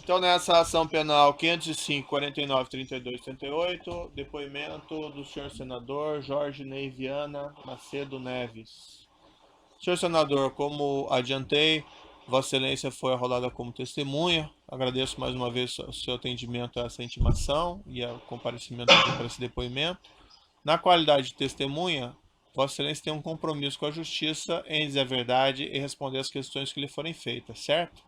Então, nessa ação penal 505, 49, 32, 38, depoimento do senhor senador Jorge Ney Viana Macedo Neves. Senhor senador, como adiantei, Vossa Excelência foi arrolada como testemunha. Agradeço mais uma vez o seu atendimento a essa intimação e o comparecimento aqui para esse depoimento. Na qualidade de testemunha, Vossa Excelência tem um compromisso com a Justiça em dizer a verdade e responder as questões que lhe forem feitas, certo?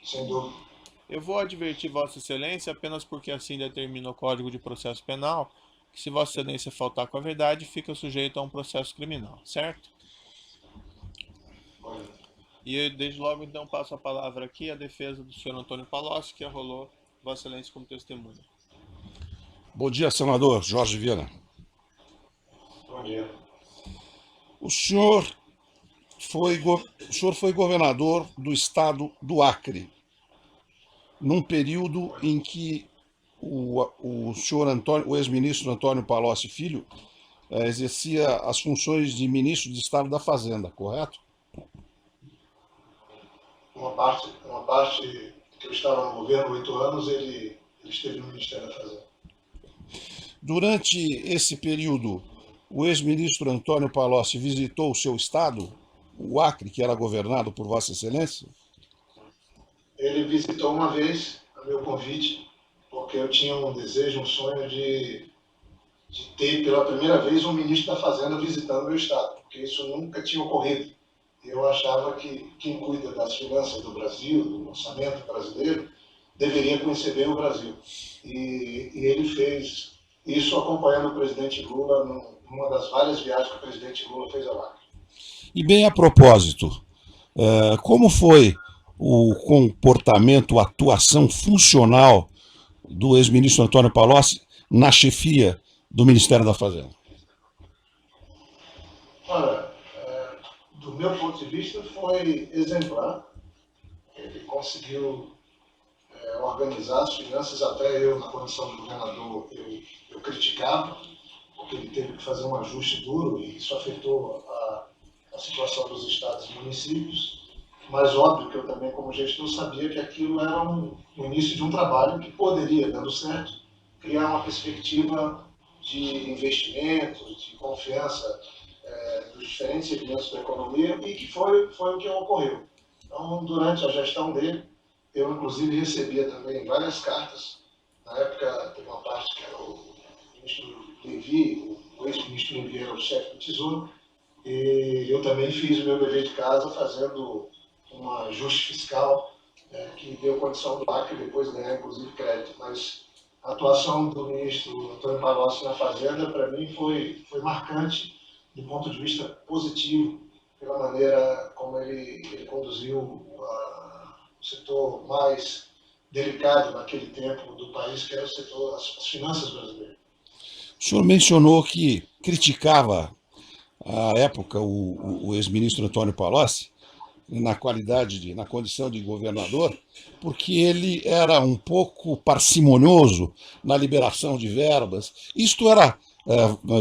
Sem dúvida. Eu vou advertir Vossa Excelência, apenas porque assim determina o Código de Processo Penal, que se Vossa Excelência faltar com a verdade, fica sujeito a um processo criminal, certo? E desde logo então passo a palavra aqui à defesa do senhor Antônio Palocci, que arrolou Vossa Excelência como testemunha. Bom dia, senador Jorge Viana. Bom dia. O senhor foi governador do estado do Acre, num período em que o senhor Antônio, o ex-ministro Antônio Palocci Filho, exercia as funções de ministro de Estado da Fazenda, correto? Uma parte que eu estava no governo 8 anos, ele esteve no Ministério da Fazenda. Durante esse período, o ex-ministro Antônio Palocci visitou o seu estado, o Acre, que era governado por Vossa Excelência? Ele visitou uma vez, a meu convite, porque eu tinha um desejo, um sonho de ter pela primeira vez um ministro da Fazenda visitando o meu estado, porque isso nunca tinha ocorrido. Eu achava que quem cuida das finanças do Brasil, do orçamento brasileiro, deveria conhecer bem o Brasil. E ele fez isso acompanhando o presidente Lula numa das várias viagens que o presidente Lula fez ao Acre. E bem a propósito, como foi o comportamento, a atuação funcional do ex-ministro Antônio Palocci na chefia do Ministério da Fazenda? Olha, do meu ponto de vista, foi exemplar. Ele conseguiu organizar as finanças, até eu, na condição de governador, eu criticava, porque ele teve que fazer um ajuste duro e isso afetou a situação dos estados e municípios. Mas óbvio que eu também, como gestor, sabia que aquilo era o início de um trabalho que poderia, dando certo, criar uma perspectiva de investimento, de confiança dos diferentes segmentos da economia, e que foi o que ocorreu. Então, durante a gestão dele, eu inclusive recebia também várias cartas. Na época, teve uma parte que era o ministro Levi, o ex-ministro Levi era o chefe do Tesouro, e eu também fiz o meu dever de casa fazendo um ajuste fiscal que me deu condição do Acre depois ganhar, inclusive, crédito. Mas a atuação do ministro Antônio Palocci na Fazenda, para mim, foi marcante do ponto de vista positivo, pela maneira como ele conduziu o setor mais delicado naquele tempo do país, que era o setor, as finanças brasileiras. O senhor mencionou que criticava, à época, o ex-ministro Antônio Palocci, na condição de governador, porque ele era um pouco parcimonioso na liberação de verbas. Isto era,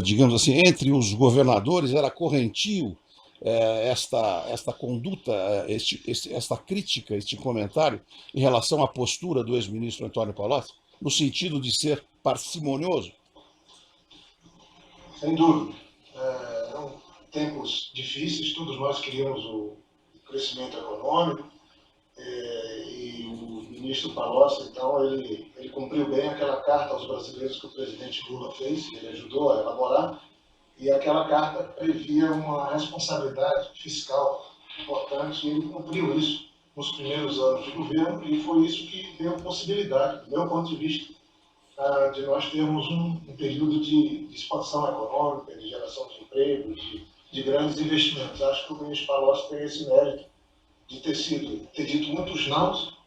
digamos assim, entre os governadores, era correntio esta conduta, esta crítica, este comentário em relação à postura do ex-ministro Antônio Palocci, no sentido de ser parcimonioso? Sem dúvida. Eram tempos difíceis, todos nós queríamos o crescimento econômico, e o ministro Palocci, então, ele cumpriu bem aquela carta aos brasileiros que o presidente Lula fez, ele ajudou a elaborar, e aquela carta previa uma responsabilidade fiscal importante, e ele cumpriu isso nos primeiros anos de governo, e foi isso que deu possibilidade, do meu ponto de vista, de nós termos um período de expansão econômica, de geração de emprego, de grandes investimentos. Acho que o ministro Palocci tem esse mérito de ter dito muitos nãos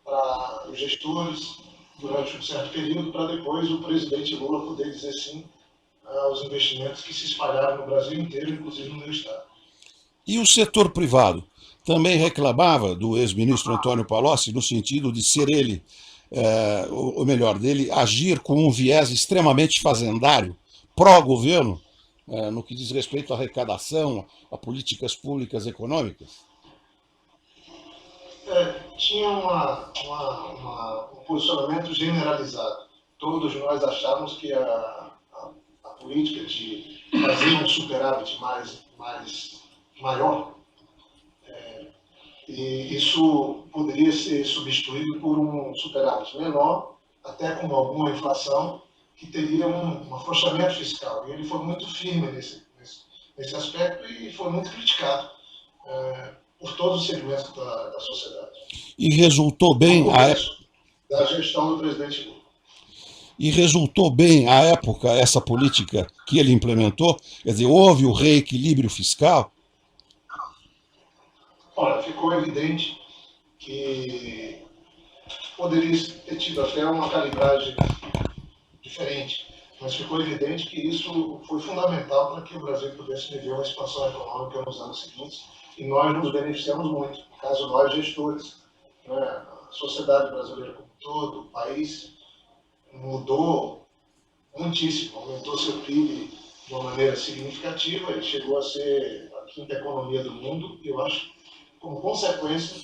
para os gestores durante um certo período, para depois o presidente Lula poder dizer sim aos investimentos que se espalharam no Brasil inteiro, inclusive no meu estado. E o setor privado também reclamava do ex-ministro Antônio Palocci no sentido de ser ele, ou melhor, dele agir com um viés extremamente fazendário, pró-governo, no que diz respeito à arrecadação, a políticas públicas econômicas? tinha um posicionamento generalizado. Todos nós achávamos que a política de fazer um superávit maior, e isso poderia ser substituído por um superávit menor, até com alguma inflação, que teria um afrouxamento fiscal. E ele foi muito firme nesse aspecto e foi muito criticado por todos os segmentos da sociedade. E resultou bem no começo da gestão do presidente Lula. E resultou bem à época essa política que ele implementou? Quer dizer, houve o reequilíbrio fiscal? Olha, ficou evidente que poderia ter tido até uma calibragem diferente, mas ficou evidente que isso foi fundamental para que o Brasil pudesse viver uma expansão econômica nos anos seguintes, e nós nos beneficiamos muito, no caso nós gestores, né? A sociedade brasileira como um todo, o país mudou muitíssimo, aumentou seu PIB de uma maneira significativa e chegou a ser a quinta economia do mundo, eu acho, como consequência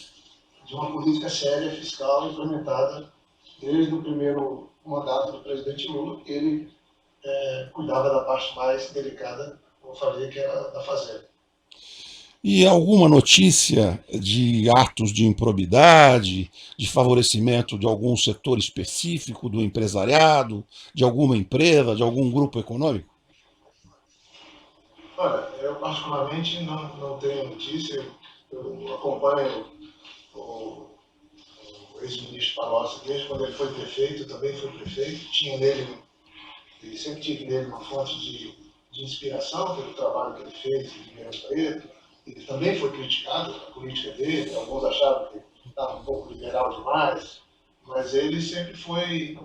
de uma política séria fiscal implementada desde o primeiro mandato do presidente Lula, que ele cuidava da parte mais delicada, como eu falei, que era da fazenda. E alguma notícia de atos de improbidade, de favorecimento de algum setor específico do empresariado, de alguma empresa, de algum grupo econômico? Olha, eu particularmente não tenho notícia, eu acompanho o ex-ministro Palocci desde quando ele foi prefeito, também foi prefeito, tinha nele, ele sempre tive nele uma fonte de inspiração pelo trabalho que ele fez em Ribeirão Preto. Ele também foi criticado, a política dele, alguns achavam que estava um pouco liberal demais, mas ele sempre foi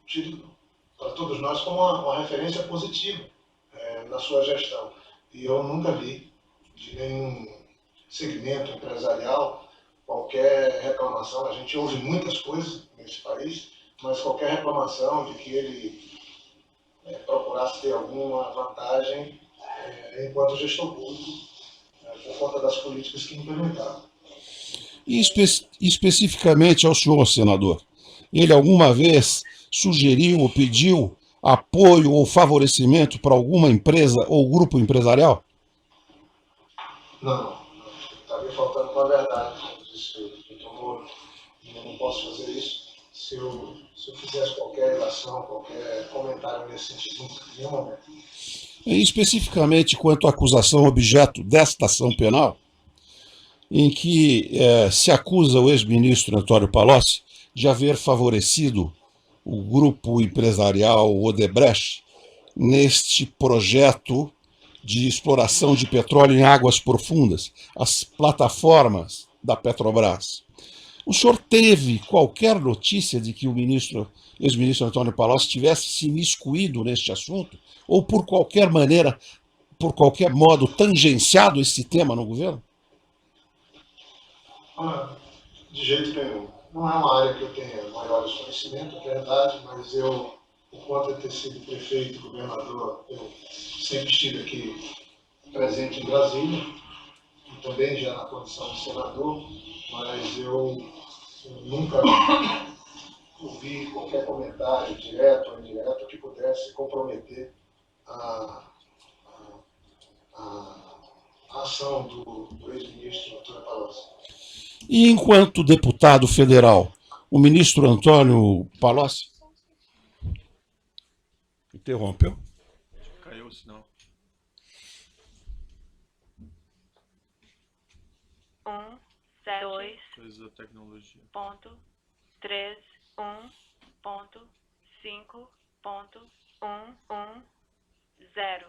tido para todos nós como uma referência positiva na sua gestão. E eu nunca vi de nenhum segmento empresarial qualquer reclamação. A gente ouve muitas coisas nesse país, mas qualquer reclamação de que ele procurasse ter alguma vantagem enquanto gestor público, por conta das políticas que implementava. E especificamente ao senhor, senador, ele alguma vez sugeriu ou pediu apoio ou favorecimento para alguma empresa ou grupo empresarial? Não, estaria faltando com a verdade, como disse o doutor Moro. Eu não posso fazer isso. Se eu fizesse qualquer relação, qualquer comentário nesse sentido, em nenhum momento. E especificamente quanto à acusação objeto desta ação penal, em que se acusa o ex-ministro Antônio Palocci de haver favorecido o grupo empresarial Odebrecht neste projeto de exploração de petróleo em águas profundas, as plataformas da Petrobras. O senhor teve qualquer notícia de que o ex-ministro Antônio Palocci tivesse se imiscuído neste assunto? Ou por qualquer maneira, por qualquer modo, tangenciado esse tema no governo? De jeito nenhum. Não é uma área que eu tenha maiores conhecimentos, é verdade, mas eu, por conta de ter sido prefeito, governador, eu sempre estive aqui presente em Brasília, e também já na condição de senador, mas eu nunca ouvi qualquer comentário, direto ou indireto, que pudesse comprometer a ação do ex-ministro Antônio Palocci. E enquanto deputado federal, o ministro Antônio Palocci interrompeu. Caiu o sinal. 2 Coisa da tecnologia. ponto 31.5.110